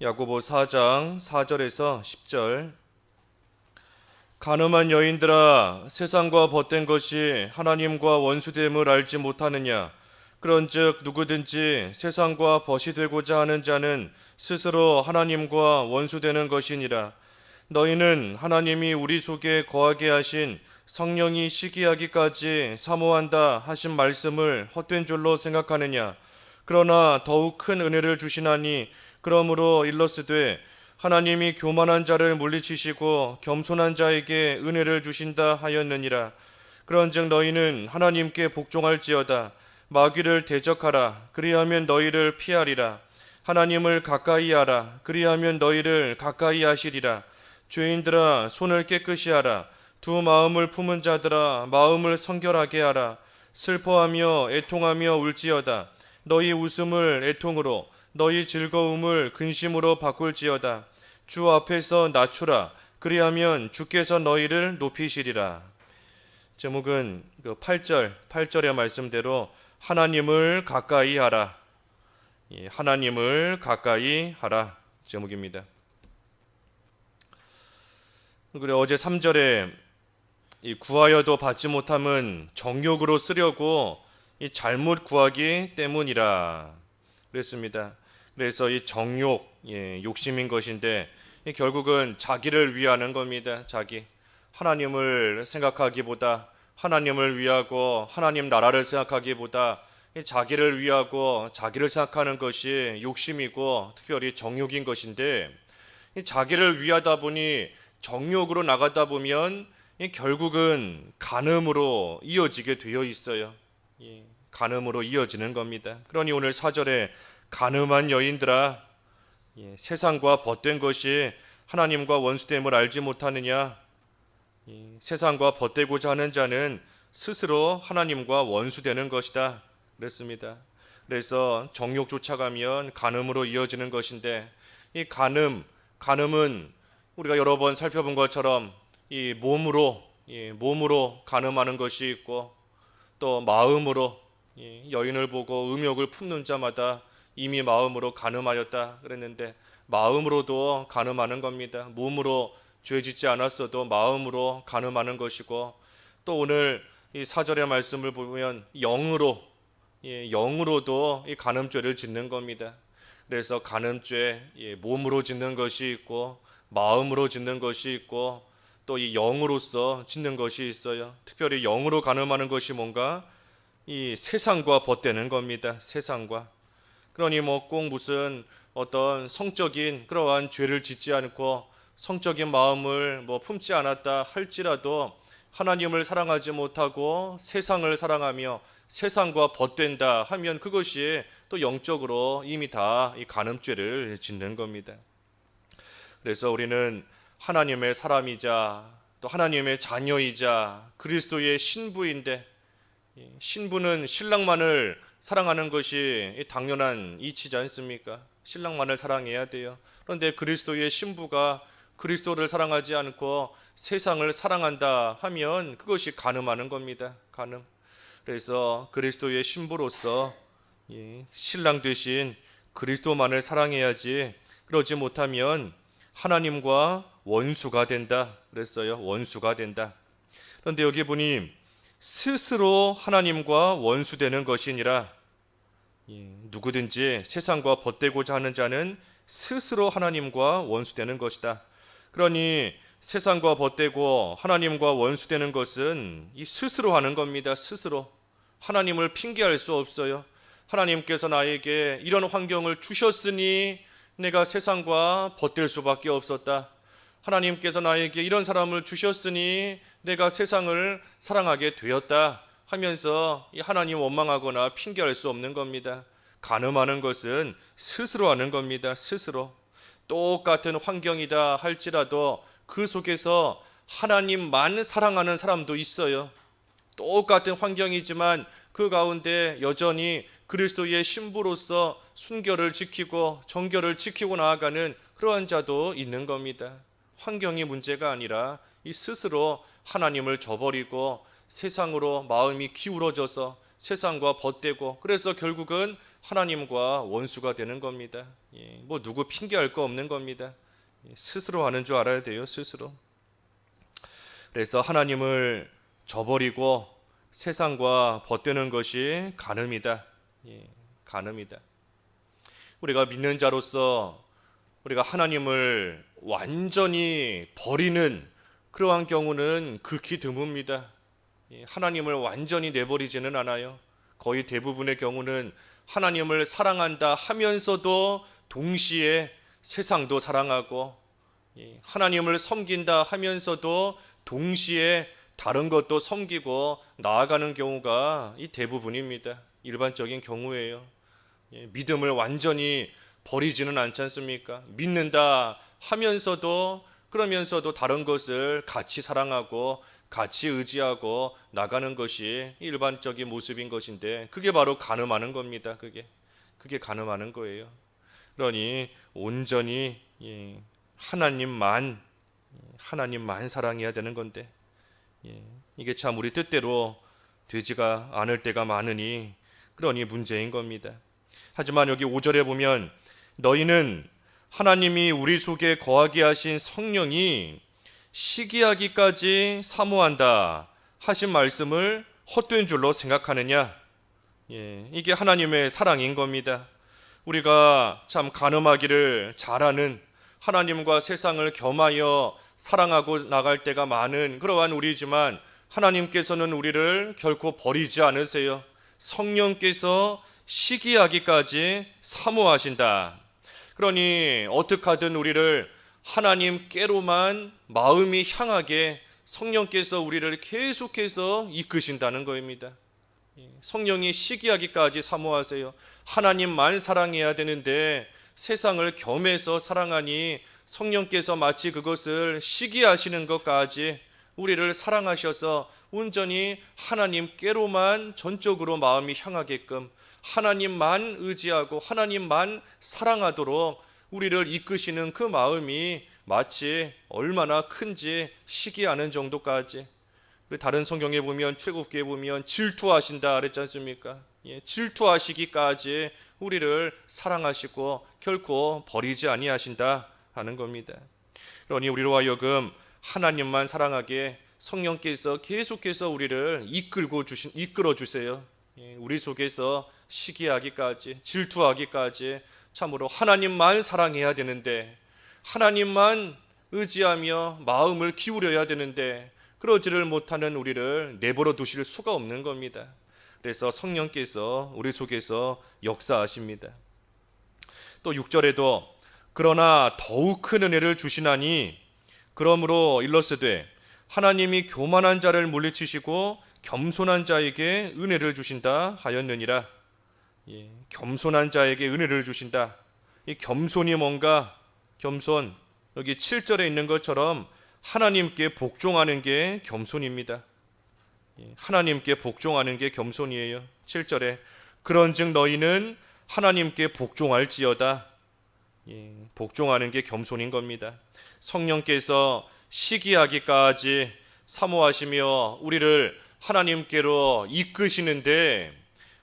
야고보 4장 4절에서 10절. 가늠한 여인들아, 세상과 벗된 것이 하나님과 원수됨을 알지 못하느냐? 그런즉 누구든지 세상과 벗이 되고자 하는 자는 스스로 하나님과 원수되는 것이니라. 너희는 하나님이 우리 속에 거하게 하신 성령이 시기하기까지 사모한다 하신 말씀을 헛된 줄로 생각하느냐? 그러나 더욱 큰 은혜를 주시나니 그러므로 일러스되 하나님이 교만한 자를 물리치시고 겸손한 자에게 은혜를 주신다 하였느니라. 그런즉 너희는 하나님께 복종할지어다. 마귀를 대적하라. 그리하면 너희를 피하리라. 하나님을 가까이 하라. 그리하면 너희를 가까이 하시리라. 죄인들아, 손을 깨끗이 하라. 두 마음을 품은 자들아, 마음을 성결하게 하라. 슬퍼하며 애통하며 울지어다. 너희 웃음을 애통으로, 너희 즐거움을 근심으로 바꿀지어다. 주 앞에서 낮추라. 그리하면 주께서 너희를 높이시리라. 제목은 8절의 말씀대로 하나님을 가까이 하라. 하나님을 가까이 하라 제목입니다. 그리고 어제 3절에 구하여도 받지 못함은 정욕으로 쓰려고 잘못 구하기 때문이라 그랬습니다. 그래서 이 정욕, 욕심인 것인데 결국은 자기를 위하는 겁니다. 자기. 하나님을 생각하기보다, 하나님을 위하고 하나님 나라를 생각하기보다 자기를 위하고 자기를 생각하는 것이 욕심이고 특별히 정욕인 것인데, 자기를 위하다 보니 정욕으로 나가다 보면 결국은 간음으로 이어지게 되어 있어요. 간음으로 이어지는 겁니다. 그러니 오늘 4절에 간음한 여인들아, 세상과 벗된 것이 하나님과 원수됨을 알지 못하느냐? 세상과 벗되고자 하는 자는 스스로 하나님과 원수되는 것이다 그랬습니다. 그래서 정욕 쫓아가면 간음으로 이어지는 것인데, 이 간음은 우리가 여러 번 살펴본 것처럼 이 몸으로 간음하는 것이 있고, 또 마음으로 여인을 보고 음욕을 품는 자마다 이미 마음으로 간음하였다 그랬는데, 마음으로도 간음하는 겁니다. 몸으로 죄 짓지 않았어도 마음으로 간음하는 것이고, 또 오늘 이 4절의 말씀을 보면 영으로도 이 간음죄를 짓는 겁니다. 그래서 간음죄, 몸으로 짓는 것이 있고 마음으로 짓는 것이 있고 또 이 영으로서 짓는 것이 있어요. 특별히 영으로 간음하는 것이 뭔가 이 세상과 벗되는 겁니다. 세상과. 그러니 꼭 무슨 어떤 성적인 그러한 죄를 짓지 않고 성적인 마음을 품지 않았다 할지라도 하나님을 사랑하지 못하고 세상을 사랑하며 세상과 벗된다 하면 그것이 또 영적으로 이미 다 이 간음죄를 짓는 겁니다. 그래서 우리는 하나님의 사람이자 또 하나님의 자녀이자 그리스도의 신부인데, 신부는 신랑만을 사랑하는 것이 당연한 이치지 않습니까? 신랑만을 사랑해야 돼요. 그런데 그리스도의 신부가 그리스도를 사랑하지 않고 세상을 사랑한다 하면 그것이 간음하는 겁니다. 간음. 그래서 그리스도의 신부로서 신랑 되신 그리스도만을 사랑해야지, 그러지 못하면 하나님과 원수가 된다 그랬어요. 원수가 된다. 그런데 여기 보니 스스로 하나님과 원수되는 것이니라. 누구든지 세상과 벗되고자 하는 자는 스스로 하나님과 원수되는 것이다. 그러니 세상과 벗되고 하나님과 원수되는 것은 이 스스로 하는 겁니다. 스스로. 하나님을 핑계할 수 없어요. 하나님께서 나에게 이런 환경을 주셨으니 내가 세상과 벗될 수밖에 없었다. 하나님께서 나에게 이런 사람을 주셨으니 내가 세상을 사랑하게 되었다 하면서 하나님 원망하거나 핑계할 수 없는 겁니다. 간음하는 것은 스스로 하는 겁니다. 스스로. 똑같은 환경이다 할지라도 그 속에서 하나님만 사랑하는 사람도 있어요. 똑같은 환경이지만 그 가운데 여전히 그리스도의 신부로서 순결을 지키고 정결을 지키고 나아가는 그러한 자도 있는 겁니다. 환경이 문제가 아니라 이 스스로 하나님을 저버리고 세상으로 마음이 기울어져서 세상과 벗되고, 그래서 결국은 하나님과 원수가 되는 겁니다. 뭐 누구 핑계할 거 없는 겁니다. 스스로 하는 줄 알아야 돼요. 스스로. 그래서 하나님을 저버리고 세상과 벗되는 것이 간음이다. 간음이다. 우리가 믿는 자로서 우리가 하나님을 완전히 버리는 그러한 경우는 극히 드뭅니다. 하나님을 완전히 내버리지는 않아요. 거의 대부분의 경우는 하나님을 사랑한다 하면서도 동시에 세상도 사랑하고, 하나님을 섬긴다 하면서도 동시에 다른 것도 섬기고 나아가는 경우가 이 대부분입니다. 일반적인 경우예요. 믿음을 완전히 버리지는 않지 않습니까? 믿는다 하면서도 그러면서도 다른 것을 같이 사랑하고 같이 의지하고 나가는 것이 일반적인 모습인 것인데, 그게 바로 간음하는 겁니다. 그게 간음하는 거예요. 그러니 온전히 하나님만 사랑해야 되는 건데, 이게 참 우리 뜻대로 되지가 않을 때가 많으니 그러니 문제인 겁니다. 하지만 여기 5절에 보면 너희는 하나님이 우리 속에 거하게 하신 성령이 시기하기까지 사모한다 하신 말씀을 헛된 줄로 생각하느냐. 이게 하나님의 사랑인 겁니다. 우리가 참 간음하기를 잘하는, 하나님과 세상을 겸하여 사랑하고 나갈 때가 많은 그러한 우리지만, 하나님께서는 우리를 결코 버리지 않으세요. 성령께서 시기하기까지 사모하신다. 그러니 어떻게 하든 우리를 하나님께로만 마음이 향하게 성령께서 우리를 계속해서 이끄신다는 것입니다. 성령이 시기하기까지 사모하세요. 하나님만 사랑해야 되는데 세상을 겸해서 사랑하니 성령께서 마치 그것을 시기하시는 것까지 우리를 사랑하셔서 온전히 하나님께로만 전적으로 마음이 향하게끔 하나님만 의지하고 하나님만 사랑하도록 우리를 이끄시는 그 마음이 마치 얼마나 큰지 시기하는 정도까지. 다른 성경에 보면, 출애굽기에 보면 질투하신다 그랬지 않습니까? 질투하시기까지 우리를 사랑하시고 결코 버리지 아니하신다 하는 겁니다. 그러니 우리로 하여금 하나님만 사랑하게 성령께서 계속해서 우리를 이끌어 주세요. 우리 속에서 시기하기까지, 질투하기까지 참으로 하나님만 사랑해야 되는데, 하나님만 의지하며 마음을 기울여야 되는데 그러지를 못하는 우리를 내버려 두실 수가 없는 겁니다. 그래서 성령께서 우리 속에서 역사하십니다. 또 6절에도 그러나 더욱 큰 은혜를 주시나니 그러므로 일러스되 하나님이 교만한 자를 물리치시고 겸손한 자에게 은혜를 주신다 하였느니라. 겸손한 자에게 은혜를 주신다. 이 겸손이 뭔가? 겸손, 여기 7절에 있는 것처럼 하나님께 복종하는 게 겸손입니다. 하나님께 복종하는 게 겸손이에요. 7절에 그런즉 너희는 하나님께 복종할지어다. 복종하는 게 겸손인 겁니다. 성령께서 시기하기까지 사모하시며 우리를 하나님께로 이끄시는데,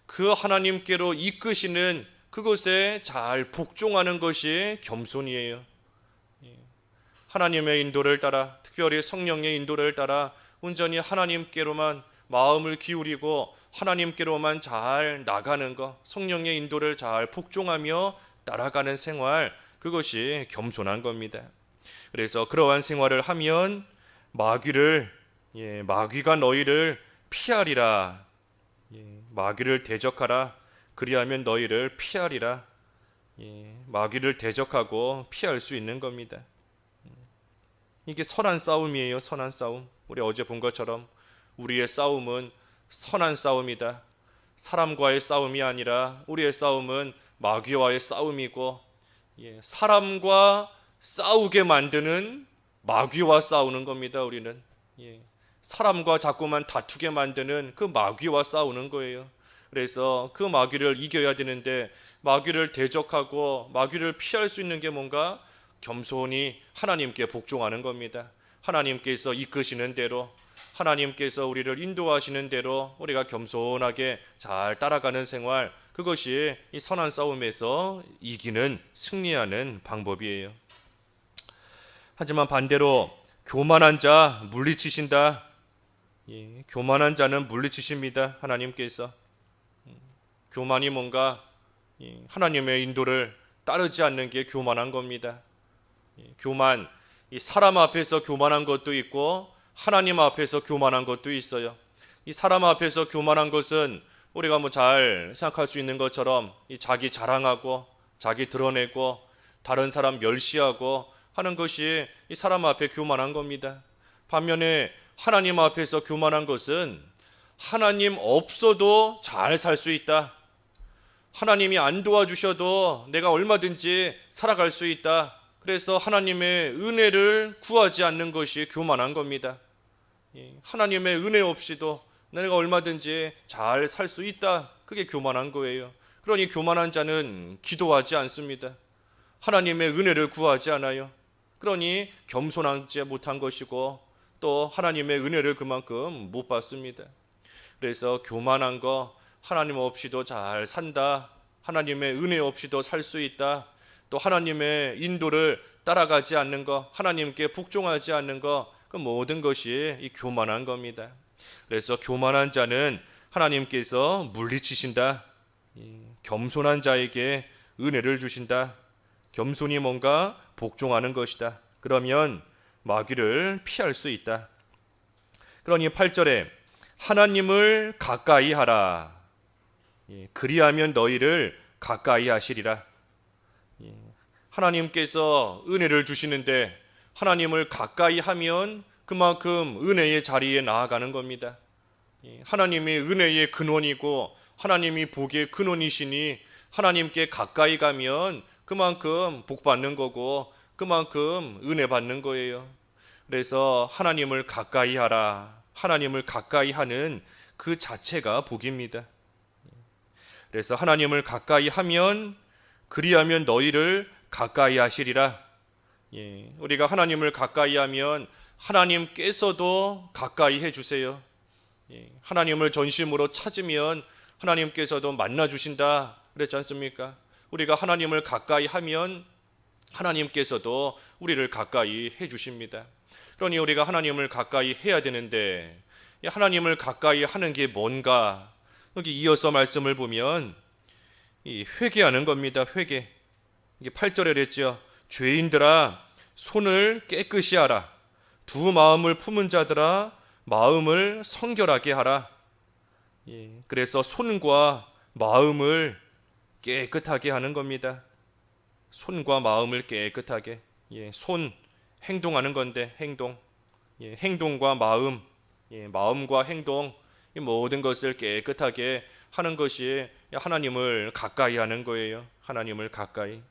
그 하나님께로 이끄시는 그것에 잘 복종하는 것이 겸손이에요. 하나님의 인도를 따라, 특별히 성령의 인도를 따라 온전히 하나님께로만 마음을 기울이고 하나님께로만 잘 나가는 것, 성령의 인도를 잘 복종하며 따라가는 생활, 그것이 겸손한 겁니다. 그래서 그러한 생활을 하면 마귀가 너희를 피하리라. 마귀를 대적하라. 그리하면 너희를 피하리라. 마귀를 대적하고 피할 수 있는 겁니다. 이게 선한 싸움이에요. 선한 싸움. 우리 어제 본 것처럼 우리의 싸움은 선한 싸움이다. 사람과의 싸움이 아니라 우리의 싸움은 마귀와의 싸움이고, 사람과 싸우게 만드는 마귀와 싸우는 겁니다. 우리는 사람과 자꾸만 다투게 만드는 그 마귀와 싸우는 거예요. 그래서 그 마귀를 이겨야 되는데, 마귀를 대적하고 마귀를 피할 수 있는 게 뭔가? 겸손히 하나님께 복종하는 겁니다. 하나님께서 이끄시는 대로, 하나님께서 우리를 인도하시는 대로 우리가 겸손하게 잘 따라가는 생활, 그것이 이 선한 싸움에서 이기는 승리하는 방법이에요. 하지만 반대로 교만한 자 물리치신다. 교만한 자는 물리치십니다. 하나님께서. 교만이 뭔가 하나님의 인도를 따르지 않는 게 교만한 겁니다. 교만, 이 사람 앞에서 교만한 것도 있고 하나님 앞에서 교만한 것도 있어요. 이 사람 앞에서 교만한 것은 우리가 뭐 잘 생각할 수 있는 것처럼 이 자기 자랑하고 자기 드러내고 다른 사람 멸시하고 하는 것이 이 사람 앞에 교만한 겁니다. 반면에 하나님 앞에서 교만한 것은 하나님 없어도 잘 살 수 있다. 하나님이 안 도와주셔도 내가 얼마든지 살아갈 수 있다. 그래서 하나님의 은혜를 구하지 않는 것이 교만한 겁니다. 하나님의 은혜 없이도 내가 얼마든지 잘 살 수 있다. 그게 교만한 거예요. 그러니 교만한 자는 기도하지 않습니다. 하나님의 은혜를 구하지 않아요. 그러니 겸손하지 못한 것이고 또 하나님의 은혜를 그만큼 못 받습니다. 그래서 교만한 거, 하나님 없이도 잘 산다, 하나님의 은혜 없이도 살 수 있다, 또 하나님의 인도를 따라가지 않는 거, 하나님께 복종하지 않는 거, 그 모든 것이 이 교만한 겁니다. 그래서 교만한 자는 하나님께서 물리치신다. 겸손한 자에게 은혜를 주신다. 겸손이 뭔가 복종하는 것이다. 그러면 마귀를 피할 수 있다. 그러니 8절에 하나님을 가까이 하라. 그리하면 너희를 가까이 하시리라. 하나님께서 은혜를 주시는데 하나님을 가까이 하면 그만큼 은혜의 자리에 나아가는 겁니다. 하나님이 은혜의 근원이고 하나님이 복의 근원이시니 하나님께 가까이 가면 그만큼 복 받는 거고 그만큼 은혜 받는 거예요. 그래서 하나님을 가까이 하라. 하나님을 가까이 하는 그 자체가 복입니다. 그래서 하나님을 가까이 하면 그리하면 너희를 가까이 하시리라. 우리가 하나님을 가까이 하면 하나님께서도 가까이 해주세요. 하나님을 전심으로 찾으면 하나님께서도 만나주신다 그랬지 않습니까? 우리가 하나님을 가까이 하면 하나님께서도 우리를 가까이 해주십니다. 그러니 우리가 하나님을 가까이 해야 되는데 하나님을 가까이 하는 게 뭔가? 여기 이어서 말씀을 보면 이 회개하는 겁니다. 회개. 이게 8절에 그랬죠. 죄인들아 손을 깨끗이 하라. 두 마음을 품은 자들아 마음을 성결하게 하라. 그래서 손과 마음을 깨끗하게 하는 겁니다. 손과 마음을 깨끗하게. 손 행동하는 건데 행동. 행동과 마음, 마음과 행동 이 모든 것을 깨끗하게 하는 것이 하나님을 가까이 하는 거예요. 하나님을 가까이.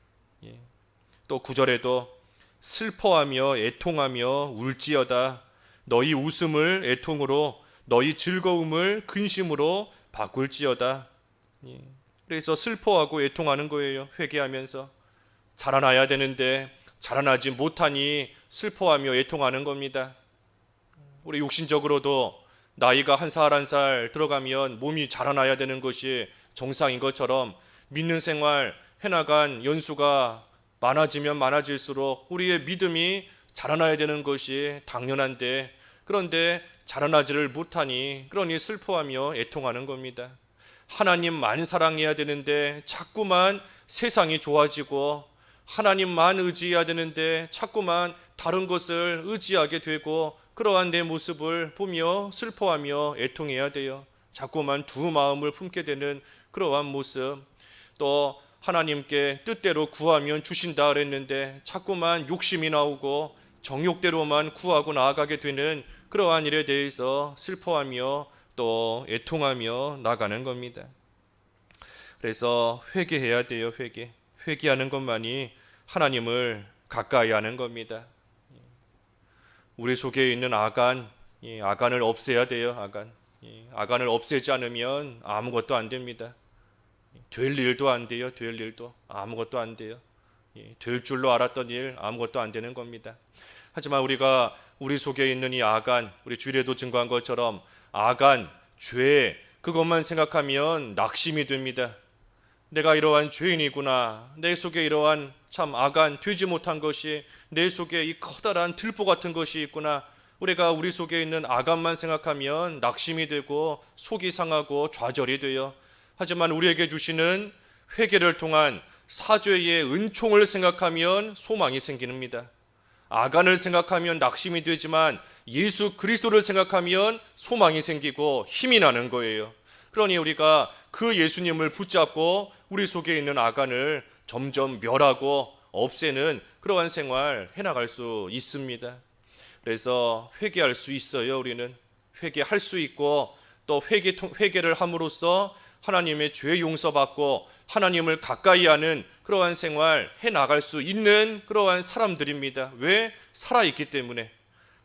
또 9절에도 슬퍼하며 애통하며 울지어다. 너희 웃음을 애통으로 너희 즐거움을 근심으로 바꿀지어다. 그래서 슬퍼하고 애통하는 거예요. 회개하면서 자라나야 되는데 자라나지 못하니 슬퍼하며 애통하는 겁니다. 우리 육신적으로도 나이가 한 살 한 살 들어가면 몸이 자라나야 되는 것이 정상인 것처럼 믿는 생활 해나간 연수가 많아지면 많아질수록 우리의 믿음이 자라나야 되는 것이 당연한데 그런데 자라나지를 못하니 그러니 슬퍼하며 애통하는 겁니다. 하나님만 사랑해야 되는데 자꾸만 세상이 좋아지고 하나님만 의지해야 되는데 자꾸만 다른 것을 의지하게 되고 그러한 내 모습을 보며 슬퍼하며 애통해야 돼요. 자꾸만 두 마음을 품게 되는 그러한 모습. 또 하나님께 뜻대로 구하면 주신다 그랬는데 자꾸만 욕심이 나오고 정욕대로만 구하고 나아가게 되는 그러한 일에 대해서 슬퍼하며 또 애통하며 나가는 겁니다. 그래서 회개해야 돼요. 회개하는 것만이 하나님을 가까이 하는 겁니다. 우리 속에 있는 아간을 없애야 돼요. 아간을 없애지 않으면 아무것도 안 됩니다. 될 일도 안 돼요. 될 일도 아무것도 안 돼요. 될 줄로 알았던 일 아무것도 안 되는 겁니다. 하지만 우리가 우리 속에 있는 이 아간, 우리 주일에도 증거한 것처럼 아간, 죄 그것만 생각하면 낙심이 됩니다. 내가 이러한 죄인이구나. 내 속에 이러한 참 악한 되지 못한 것이, 내 속에 이 커다란 들보 같은 것이 있구나. 우리가 우리 속에 있는 악함만 생각하면 낙심이 되고 속이 상하고 좌절이 돼요. 하지만 우리에게 주시는 회개를 통한 사죄의 은총을 생각하면 소망이 생깁니다. 악한을 생각하면 낙심이 되지만 예수 그리스도를 생각하면 소망이 생기고 힘이 나는 거예요. 그러니 우리가 그 예수님을 붙잡고 우리 속에 있는 악한을 점점 멸하고 없애는 그러한 생활 해나갈 수 있습니다. 그래서 회개할 수 있어요. 우리는 회개할 수 있고 또 회개를 함으로써 하나님의 죄 용서받고 하나님을 가까이 하는 그러한 생활 해나갈 수 있는 그러한 사람들입니다. 왜? 살아있기 때문에.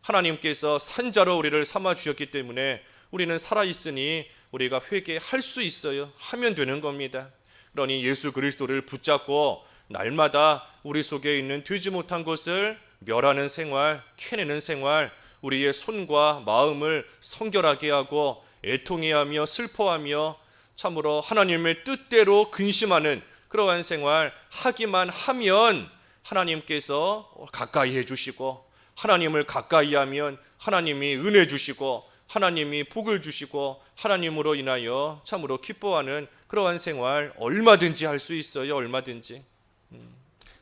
하나님께서 산자로 우리를 삼아 주셨기 때문에 우리는 살아있으니 우리가 회개할 수 있어요. 하면 되는 겁니다. 그러니 예수 그리스도를 붙잡고 날마다 우리 속에 있는 되지 못한 것을 멸하는 생활, 캐내는 생활, 우리의 손과 마음을 성결하게 하고 애통해하며 슬퍼하며 참으로 하나님의 뜻대로 근심하는 그러한 생활 하기만 하면 하나님께서 가까이 해주시고, 하나님을 가까이 하면 하나님이 은혜 주시고 하나님이 복을 주시고 하나님으로 인하여 참으로 기뻐하는 그러한 생활 얼마든지 할 수 있어요. 얼마든지.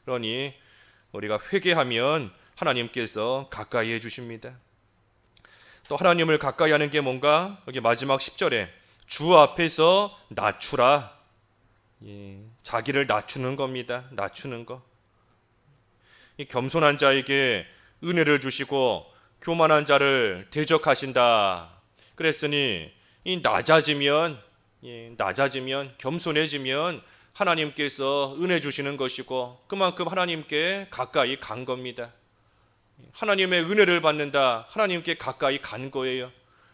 그러니 우리가 회개하면 하나님께서 가까이 해주십니다. 또 하나님을 가까이 하는 게 뭔가? 여기 마지막 10절에 주 앞에서 낮추라. 자기를 낮추는 겁니다. 낮추는 거. 이 겸손한 자에게 은혜를 주시고 교만한 자를 대적하신다. 그랬으니 이 낮아지면 겸손해지면 하나님께서 은혜 주시는 것이고 그만큼 하나님께 가까이 간 겁니다. 하나님의 은혜를 받는다. 하나님께 가까이 간 거예요.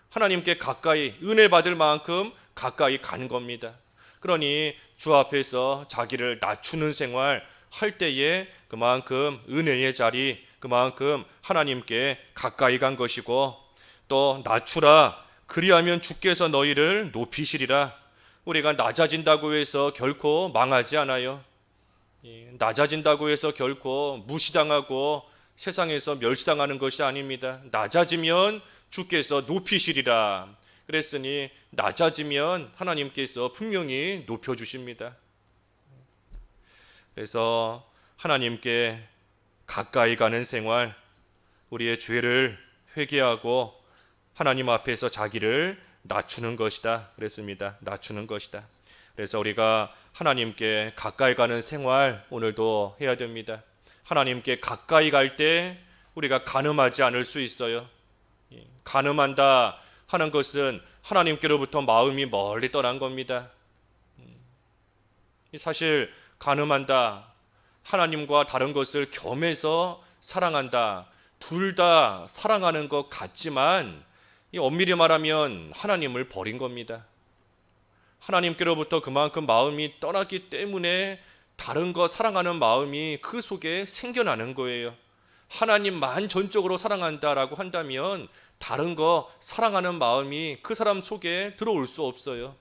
하나님께 가까이 은혜 받을 만큼 가까이 간 겁니다. 그러니 주 앞에서 자기를 낮추는 생활 할 때에 그만큼 은혜의 자리, 그만큼 하나님께 가까이 간 것이고, 또 낮추라 그리하면 주께서 너희를 높이시리라. 우리가 낮아진다고 해서 결코 망하지 않아요. 낮아진다고 해서 결코 무시당하고 세상에서 멸시당하는 것이 아닙니다. 낮아지면 주께서 높이시리라. 그랬으니 낮아지면 하나님께서 분명히 높여주십니다. 그래서 하나님께 가까이 가는 생활, 우리의 죄를 회개하고 하나님 앞에서 자기를 낮추는 것이다. 그랬습니다. 낮추는 것이다. 그래서 우리가 하나님께 가까이 가는 생활 오늘도 해야 됩니다. 하나님께 가까이 갈 때 우리가 간음하지 않을 수 있어요. 간음한다 하는 것은 하나님께로부터 마음이 멀리 떠난 겁니다. 사실 간음한다, 하나님과 다른 것을 겸해서 사랑한다, 둘 다 사랑하는 것 같지만 엄밀히 말하면 하나님을 버린 겁니다. 하나님께로부터 그만큼 마음이 떠났기 때문에 다른 거 사랑하는 마음이 그 속에 생겨나는 거예요. 하나님만 전적으로 사랑한다라고 한다면 다른 거 사랑하는 마음이 그 사람 속에 들어올 수 없어요.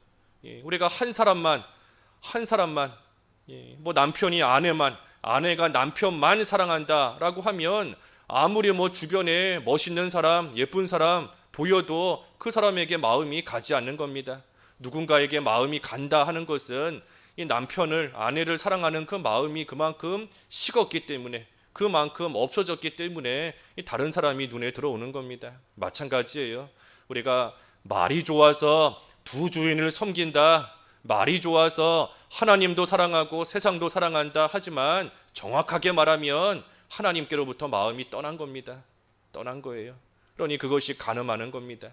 우리가 한 사람만 뭐 남편이 아내만, 아내가 남편만 사랑한다라고 하면 아무리 뭐 주변에 멋있는 사람, 예쁜 사람 보여도 그 사람에게 마음이 가지 않는 겁니다. 누군가에게 마음이 간다 하는 것은 이 남편을, 아내를 사랑하는 그 마음이 그만큼 식었기 때문에, 그만큼 없어졌기 때문에 다른 사람이 눈에 들어오는 겁니다. 마찬가지예요. 우리가 말이 좋아서 두 주인을 섬긴다, 말이 좋아서 하나님도 사랑하고 세상도 사랑한다 하지만 정확하게 말하면 하나님께로부터 마음이 떠난 겁니다. 떠난 거예요. 그러니 그것이 간음하는 겁니다.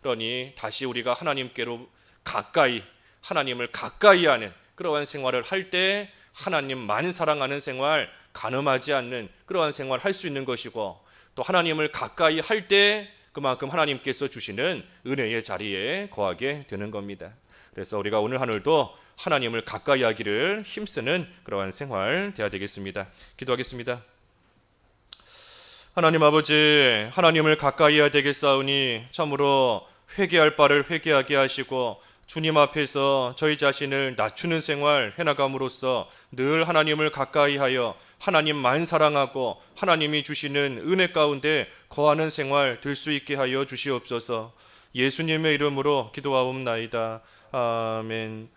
그러니 다시 우리가 하나님께로 가까이, 하나님을 가까이 하는 그러한 생활을 할 때 하나님만 사랑하는 생활, 간음하지 않는 그러한 생활 할 수 있는 것이고, 또 하나님을 가까이 할 때 그만큼 하나님께서 주시는 은혜의 자리에 거하게 되는 겁니다. 그래서 우리가 오늘 하늘도 하나님을 가까이 하기를 힘쓰는 그러한 생활 되어야 되겠습니다. 기도하겠습니다. 하나님 아버지, 하나님을 가까이 해야 되겠사오니 참으로 회개할 바를 회개하게 하시고 주님 앞에서 저희 자신을 낮추는 생활 해나감으로써 늘 하나님을 가까이하여 하나님만 사랑하고 하나님이 주시는 은혜 가운데 거하는 생활 될 수 있게 하여 주시옵소서. 예수님의 이름으로 기도하옵나이다. 아멘.